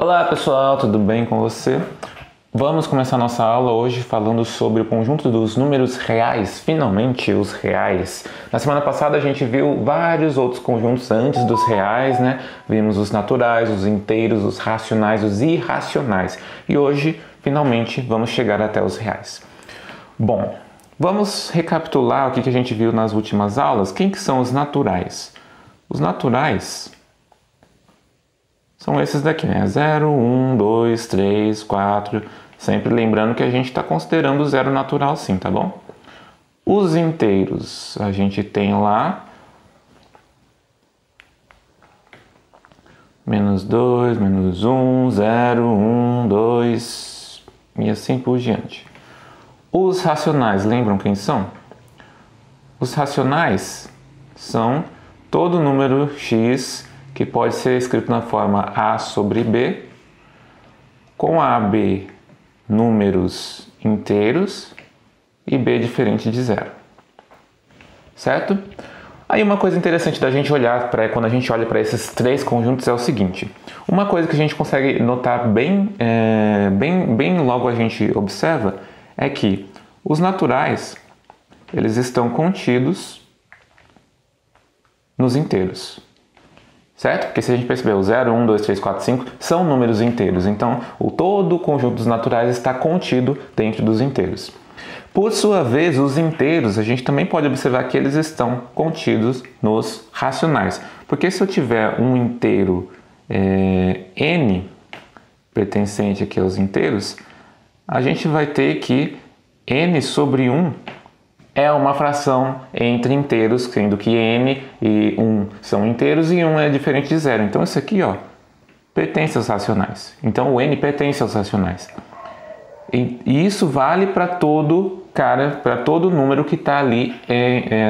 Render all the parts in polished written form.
Olá pessoal, tudo bem com você? Vamos começar nossa aula hoje falando sobre o conjunto dos números reais, finalmente os reais. Na semana passada a gente viu vários outros conjuntos antes dos reais, né? Vimos os naturais, os inteiros, os racionais, os irracionais. E hoje, finalmente, vamos chegar até os reais. Bom, vamos recapitular o que a gente viu nas últimas aulas. Quem que são os naturais? Os naturais são esses daqui, né? 0, 1, 2, 3, 4... Sempre lembrando que a gente está considerando o zero natural sim, tá bom? Os inteiros, a gente tem lá menos 2, menos 1, 0, 1, 2 e assim por diante. Os racionais, lembram quem são? Os racionais são todo número x que pode ser escrito na forma a sobre b, com ab números inteiros e b diferente de zero, certo? Aí uma coisa interessante da gente olhar para quando a gente olha para esses três conjuntos é o seguinte: uma coisa que a gente consegue notar bem logo a gente observa é que os naturais eles estão contidos nos inteiros. Certo? Porque se a gente perceber, o 0, 1, 2, 3, 4, 5 são números inteiros. Então, todo o conjunto dos naturais está contido dentro dos inteiros. Por sua vez, os inteiros, a gente também pode observar que eles estão contidos nos racionais. Porque se eu tiver um inteiro n, pertencente aqui aos inteiros, a gente vai ter que n sobre 1 é uma fração entre inteiros, sendo que n e 1 são inteiros e 1 é diferente de zero. Então isso aqui, ó, pertence aos racionais. Então o n pertence aos racionais. E isso vale para todo número que está ali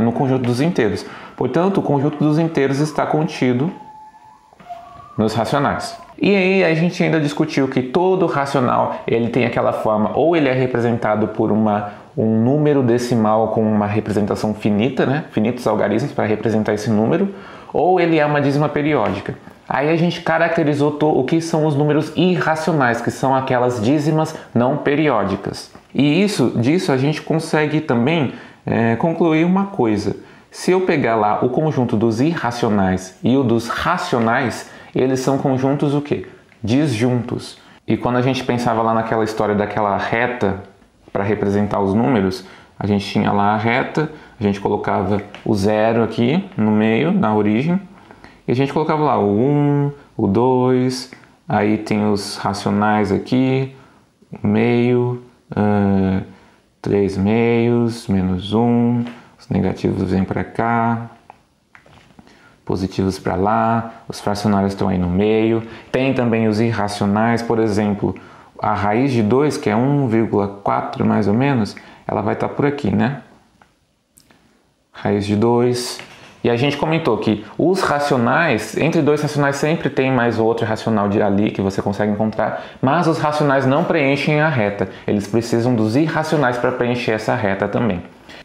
no conjunto dos inteiros. Portanto, o conjunto dos inteiros está contido nos racionais. E aí a gente ainda discutiu que todo racional ele tem aquela forma, ou ele é representado por um número decimal com uma representação finita, né? Finitos algarismos para representar esse número, ou ele é uma dízima periódica. Aí a gente caracterizou o que são os números irracionais, que são aquelas dízimas não periódicas. E disso a gente consegue também concluir uma coisa. Se eu pegar lá o conjunto dos irracionais e o dos racionais, eles são conjuntos o quê? Disjuntos. E quando a gente pensava lá naquela história daquela reta para representar os números, a gente tinha lá a reta, a gente colocava o zero aqui no meio, na origem, e a gente colocava lá o 1, o 2, aí tem os racionais aqui, o meio, 3 meios, menos 1, os negativos vêm para cá, positivos para lá, os fracionários estão aí no meio. Tem também os irracionais, por exemplo, a raiz de 2, que é 1,4 mais ou menos, ela vai estar por aqui, né? Raiz de 2. E a gente comentou que os racionais, entre dois racionais sempre tem mais outro racional de ali que você consegue encontrar, mas os racionais não preenchem a reta. Eles precisam dos irracionais para preencher essa reta também.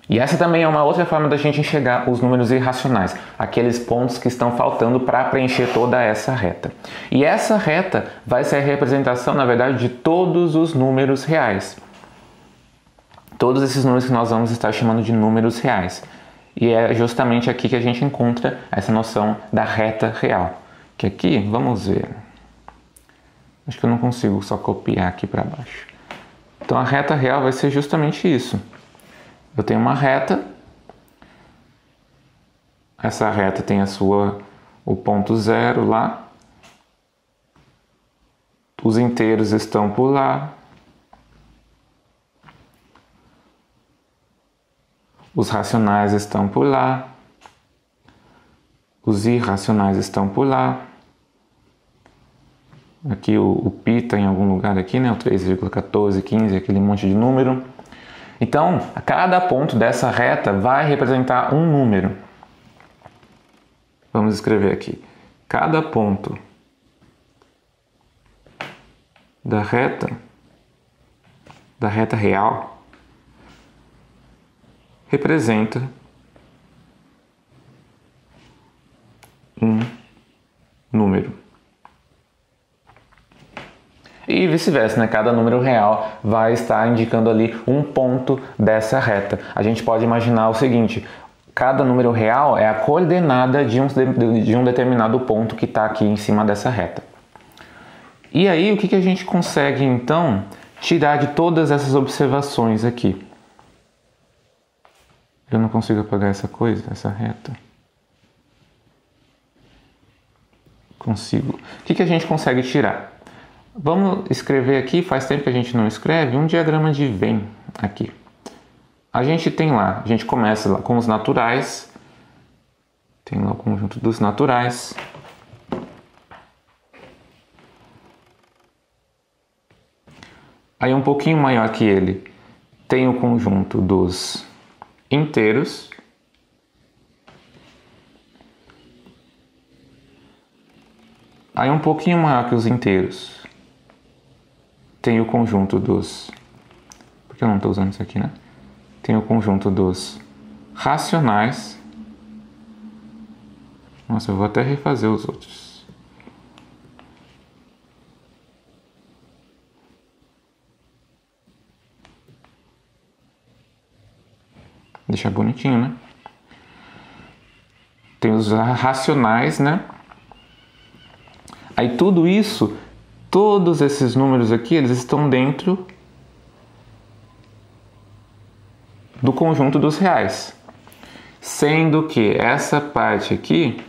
E essa também é uma outra forma da gente enxergar os números irracionais, aqueles pontos que estão faltando para preencher toda essa reta. E essa reta vai ser a representação, na verdade, de todos os números reais. Todos esses números que nós vamos estar chamando de números reais. E é justamente aqui que a gente encontra essa noção da reta real. Que aqui, vamos ver. Acho que eu não consigo só copiar aqui para baixo. Então a reta real vai ser justamente isso. Eu tenho uma reta, essa reta tem o ponto zero lá, os inteiros estão por lá, os racionais estão por lá, os irracionais estão por lá, aqui o π está em algum lugar aqui, né? O 3,1415, aquele monte de número. Então, a cada ponto dessa reta vai representar um número. Vamos escrever aqui. Cada ponto da reta real representa um número. E vice-versa, né? Cada número real vai estar indicando ali um ponto dessa reta. A gente pode imaginar o seguinte: cada número real é a coordenada de um determinado ponto que está aqui em cima dessa reta. E aí, o que a gente consegue então tirar de todas essas observações aqui? Eu não consigo apagar essa coisa, essa reta. Consigo. O que a gente consegue tirar? Vamos escrever aqui, faz tempo que a gente não escreve, um diagrama de Venn aqui. A gente tem lá, a gente começa lá com os naturais, tem lá o conjunto dos naturais. Aí um pouquinho maior que ele, tem o conjunto dos inteiros. Aí um pouquinho maior que os inteiros, tem o conjunto dos... Por que eu não estou usando isso aqui, né? Tem o conjunto dos racionais. Nossa, eu vou até refazer os outros. Deixar bonitinho, né? Tem os racionais, né? Aí tudo isso, todos esses números aqui, eles estão dentro do conjunto dos reais. Sendo que essa parte aqui,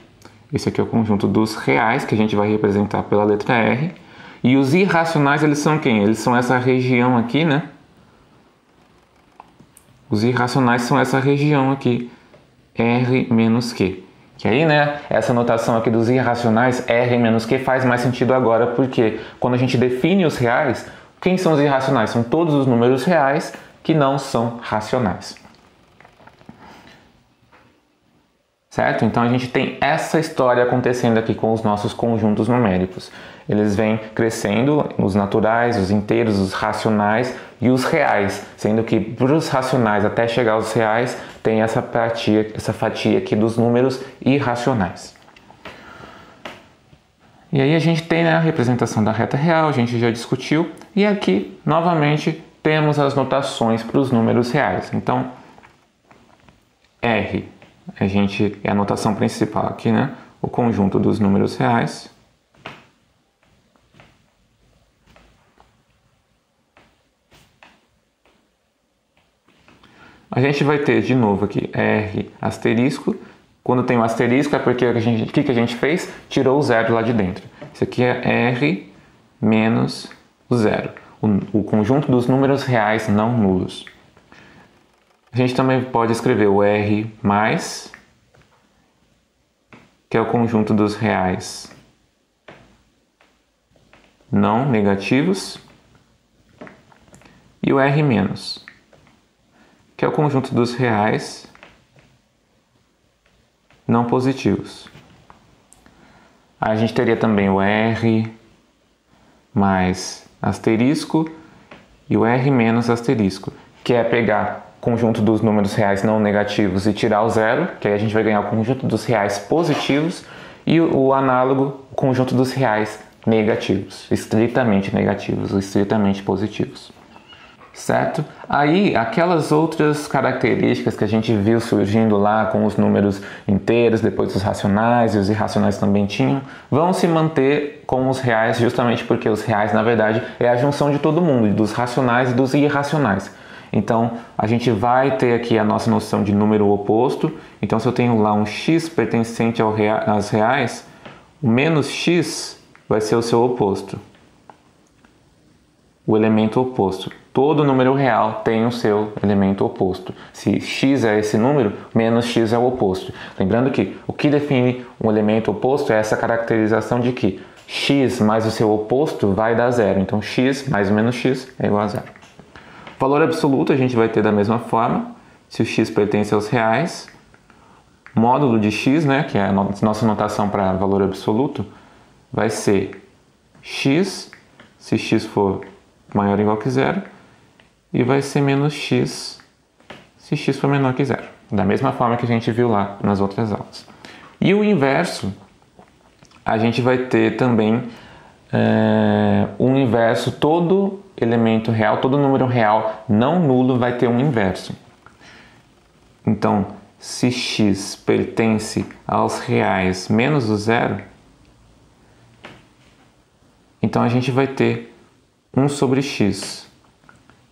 esse aqui é o conjunto dos reais, que a gente vai representar pela letra R. E os irracionais, eles são quem? Eles são essa região aqui, né? Os irracionais são essa região aqui, R menos Q. Que aí, né, essa notação aqui dos irracionais, R menos Q, faz mais sentido agora, porque quando a gente define os reais, quem são os irracionais? São todos os números reais que não são racionais. Certo? Então a gente tem essa história acontecendo aqui com os nossos conjuntos numéricos. Eles vêm crescendo, os naturais, os inteiros, os racionais e os reais, sendo que para os racionais até chegar aos reais tem essa fatia aqui dos números irracionais. E aí a gente tem, né, a representação da reta real, a gente já discutiu, e aqui novamente temos as notações para os números reais. Então R é a notação principal aqui, né? O conjunto dos números reais. A gente vai ter de novo aqui R asterisco. Quando tem um asterisco é porque o que a gente fez? Tirou o zero lá de dentro. Isso aqui é R menos o zero. O conjunto dos números reais não nulos. A gente também pode escrever o R mais, que é o conjunto dos reais não negativos, e o R menos, que é o conjunto dos reais não positivos. Aí a gente teria também o R mais asterisco e o R menos asterisco, que é pegar conjunto dos números reais não negativos e tirar o zero, que aí a gente vai ganhar o conjunto dos reais positivos, e o análogo, o conjunto dos reais negativos, estritamente negativos, ou estritamente positivos. Certo? Aí, aquelas outras características que a gente viu surgindo lá com os números inteiros, depois os racionais, e os irracionais também tinham, vão se manter com os reais, justamente porque os reais, na verdade, é a junção de todo mundo, dos racionais e dos irracionais. Então, a gente vai ter aqui a nossa noção de número oposto. Então, se eu tenho lá um x pertencente aos reais, o menos x vai ser o seu oposto. O elemento oposto. Todo número real tem o seu elemento oposto. Se x é esse número, menos x é o oposto. Lembrando que o que define um elemento oposto é essa caracterização de que x mais o seu oposto vai dar zero. Então, x mais ou menos x é igual a zero. Valor absoluto a gente vai ter da mesma forma, se o x pertence aos reais, módulo de x, né, que é a nossa notação para valor absoluto, vai ser x, se x for maior ou igual que zero, e vai ser menos x, se x for menor que zero, da mesma forma que a gente viu lá nas outras aulas. E o inverso, a gente vai ter também inverso, todo elemento real, todo número real não nulo vai ter um inverso. Então, se x pertence aos reais menos o zero, então a gente vai ter 1 sobre x,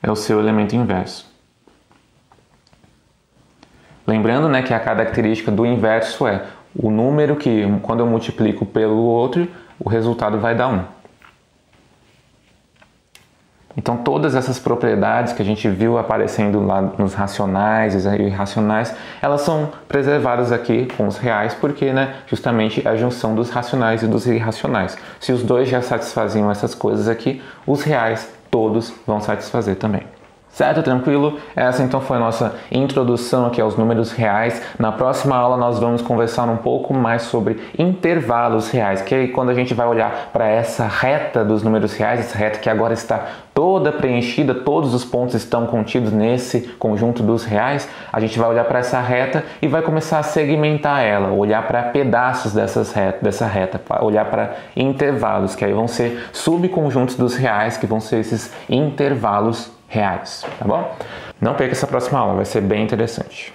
é o seu elemento inverso. Lembrando, né, que a característica do inverso é o número que, quando eu multiplico pelo outro, o resultado vai dar 1. Então, todas essas propriedades que a gente viu aparecendo lá nos racionais e irracionais, elas são preservadas aqui com os reais, porque, né, justamente a junção dos racionais e dos irracionais. Se os dois já satisfaziam essas coisas aqui, os reais todos vão satisfazer também. Certo? Tranquilo? Essa então foi a nossa introdução aqui aos números reais. Na próxima aula nós vamos conversar um pouco mais sobre intervalos reais, que é quando a gente vai olhar para essa reta dos números reais, essa reta que agora está toda preenchida, todos os pontos estão contidos nesse conjunto dos reais, a gente vai olhar para essa reta e vai começar a segmentar ela, olhar para pedaços dessa reta, olhar para intervalos, que aí vão ser subconjuntos dos reais, que vão ser esses intervalos reais, tá bom? Não perca essa próxima aula, vai ser bem interessante.